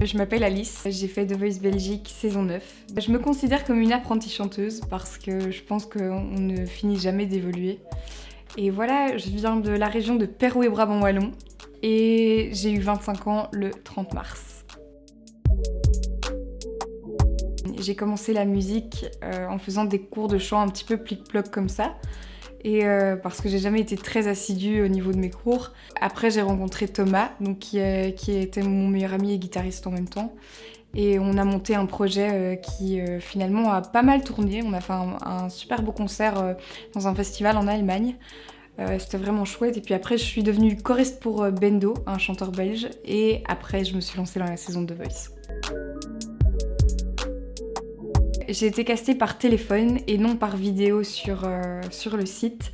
Je m'appelle Alice, j'ai fait The Voice Belgique saison 9. Je me considère comme une apprentie chanteuse parce que je pense qu'on ne finit jamais d'évoluer. Et voilà, je viens de la région de Pérou et Brabant Wallon et j'ai eu 25 ans le 30 mars. J'ai commencé la musique en faisant des cours de chant un petit peu plic-ploc comme ça. Et parce que j'ai jamais été très assidue au niveau de mes cours. Après, j'ai rencontré Thomas, donc qui était mon meilleur ami et guitariste en même temps. Et on a monté un projet qui finalement a pas mal tourné. On a fait un super beau concert dans un festival en Allemagne. C'était vraiment chouette. Et puis après, je suis devenue choriste pour Bendo, un chanteur belge. Et après, je me suis lancée dans la saison de The Voice. J'ai été castée par téléphone et non par vidéo sur le site.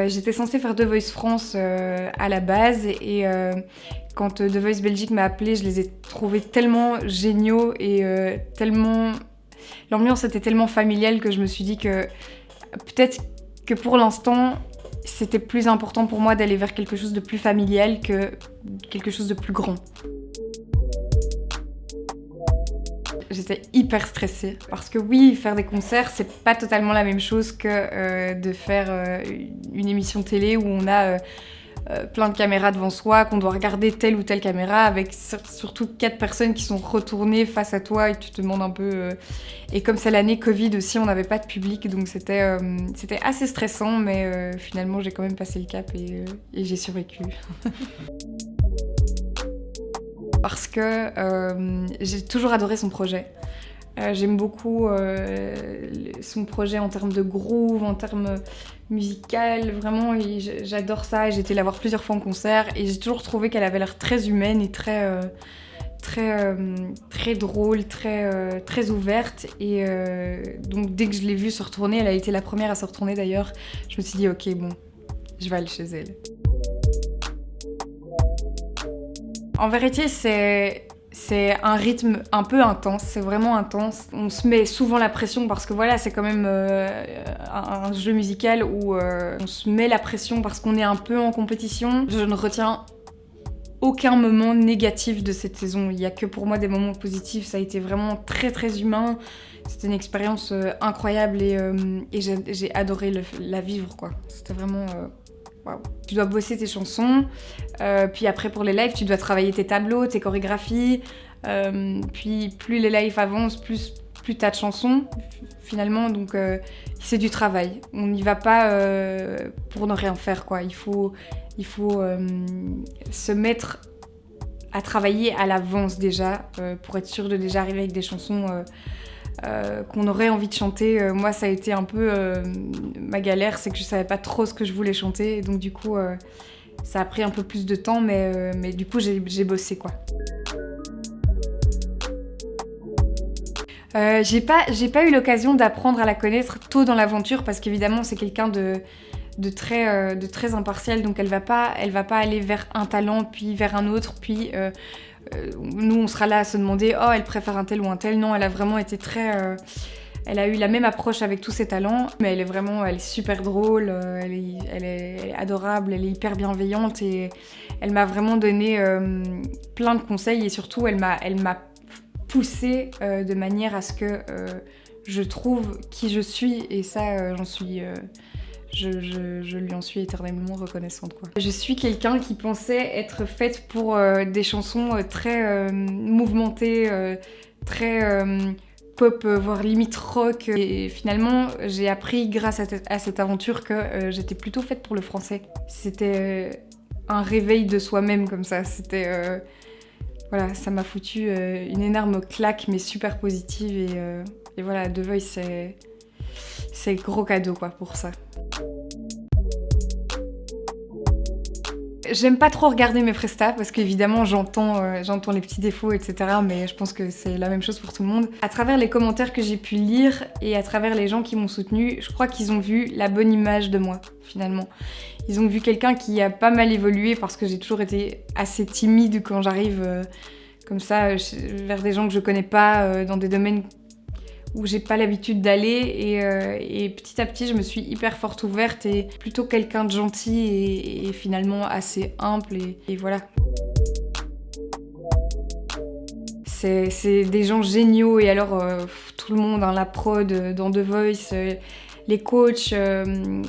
J'étais censée faire The Voice France à la base et quand The Voice Belgique m'a appelée, je les ai trouvés tellement géniaux et l'ambiance était tellement familiale que je me suis dit que peut-être que pour l'instant, c'était plus important pour moi d'aller vers quelque chose de plus familial que quelque chose de plus grand. J'étais hyper stressée parce que oui, faire des concerts, c'est pas totalement la même chose que de faire une émission télé où on a plein de caméras devant soi, qu'on doit regarder telle ou telle caméra avec surtout 4 personnes qui sont retournées face à toi et tu te demandes un peu... Et comme c'est l'année Covid aussi, on n'avait pas de public, donc c'était assez stressant, mais finalement j'ai quand même passé le cap et j'ai survécu. Parce que j'ai toujours adoré son projet. J'aime beaucoup son projet en termes de groove, en termes musical, vraiment, j'adore ça. J'ai été la voir plusieurs fois en concert et j'ai toujours trouvé qu'elle avait l'air très humaine et très drôle, très ouverte. Et donc dès que je l'ai vue se retourner, elle a été la première à se retourner d'ailleurs, je me suis dit ok, bon, je vais aller chez elle. En vérité, c'est un rythme un peu intense, c'est vraiment intense. On se met souvent la pression parce que voilà, c'est quand même un jeu musical où on se met la pression parce qu'on est un peu en compétition. Je ne retiens aucun moment négatif de cette saison. Il n'y a que pour moi des moments positifs. Ça a été vraiment très humain. C'était une expérience incroyable et j'ai adoré la vivre, quoi. C'était vraiment... Wow. Tu dois bosser tes chansons, puis après pour les lives, tu dois travailler tes tableaux, tes chorégraphies, puis plus les lives avancent, plus t'as de chansons finalement, donc c'est du travail. On n'y va pas pour ne rien faire, quoi. Il faut se mettre à travailler à l'avance déjà, pour être sûr de déjà arriver avec des chansons qu'on aurait envie de chanter. Moi, ça a été un peu ma galère, c'est que je savais pas trop ce que je voulais chanter, et donc du coup, ça a pris un peu plus de temps, mais du coup, j'ai bossé, quoi. J'ai pas eu l'occasion d'apprendre à la connaître tôt dans l'aventure, parce qu'évidemment, c'est quelqu'un de très impartial, donc elle va pas aller vers un talent, puis vers un autre, puis... nous, on sera là à se demander « Oh, elle préfère un tel ou un tel ». Non, elle a vraiment été elle a eu la même approche avec tous ses talents, mais elle est super drôle, elle est adorable, elle est hyper bienveillante et elle m'a vraiment donné plein de conseils et surtout, elle m'a poussée de manière à ce que je trouve qui je suis et ça, j'en suis... Je lui en suis éternellement reconnaissante, quoi. Je suis quelqu'un qui pensait être faite pour des chansons très mouvementées, très pop, voire limite rock. Et finalement, j'ai appris grâce à cette aventure que j'étais plutôt faite pour le français. C'était un réveil de soi-même comme ça. C'était... voilà, ça m'a foutu une énorme claque, mais super positive. Et voilà, The Voice, c'est gros cadeau, quoi, pour ça. J'aime pas trop regarder mes prestats parce qu'évidemment j'entends les petits défauts, etc. Mais je pense que c'est la même chose pour tout le monde. À travers les commentaires que j'ai pu lire et à travers les gens qui m'ont soutenue, je crois qu'ils ont vu la bonne image de moi, finalement. Ils ont vu quelqu'un qui a pas mal évolué parce que j'ai toujours été assez timide quand j'arrive comme ça vers des gens que je connais pas, dans des domaines où j'ai pas l'habitude d'aller et petit à petit je me suis hyper forte ouverte et plutôt quelqu'un de gentil et finalement assez humble et voilà. c'est des gens géniaux et alors tout le monde, hein, la prod dans The Voice, les coachs,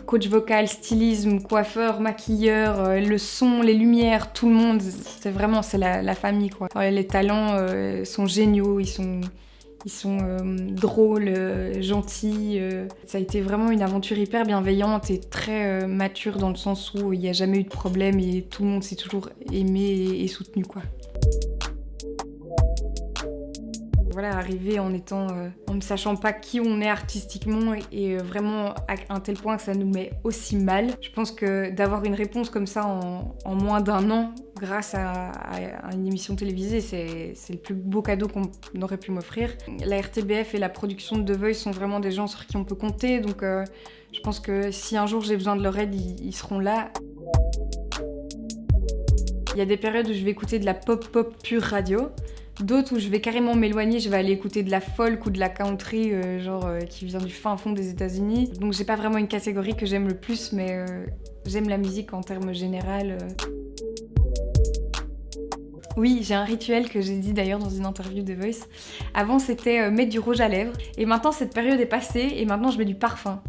coach vocal, stylisme, coiffeur, maquilleur, le son, les lumières, tout le monde, c'est la famille quoi. Les talents sont géniaux, ils sont drôles, gentils. Ça a été vraiment une aventure hyper bienveillante et très mature dans le sens où il n'y a jamais eu de problème et tout le monde s'est toujours aimé et soutenu quoi. Voilà, arriver en ne sachant pas qui on est artistiquement et vraiment à un tel point que ça nous met aussi mal. Je pense que d'avoir une réponse comme ça en moins d'1 an, grâce à une émission télévisée, c'est le plus beau cadeau qu'on aurait pu m'offrir. La RTBF et la production de The Voice sont vraiment des gens sur qui on peut compter, donc je pense que si un jour j'ai besoin de leur aide, ils seront là. Il y a des périodes où je vais écouter de la pop pure radio. D'autres où je vais carrément m'éloigner, je vais aller écouter de la folk ou de la country, qui vient du fin fond des États-Unis. Donc j'ai pas vraiment une catégorie que j'aime le plus, mais j'aime la musique en termes général. Oui, j'ai un rituel que j'ai dit d'ailleurs dans une interview de The Voice. Avant c'était mettre du rouge à lèvres, et maintenant cette période est passée, et maintenant je mets du parfum.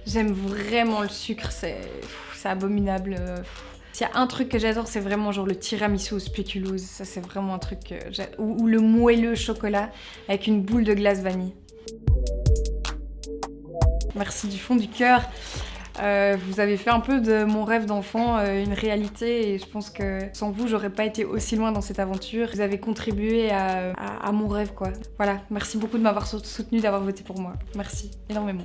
J'aime vraiment le sucre, c'est abominable. S'il y a un truc que j'adore, c'est vraiment genre le tiramisu au spéculoos. Ça, c'est vraiment un truc ou le moelleux chocolat avec une boule de glace vanille. Merci du fond du cœur. Vous avez fait un peu de mon rêve d'enfant une réalité et je pense que sans vous, j'aurais pas été aussi loin dans cette aventure. Vous avez contribué à mon rêve, quoi. Voilà, merci beaucoup de m'avoir soutenu, d'avoir voté pour moi. Merci énormément.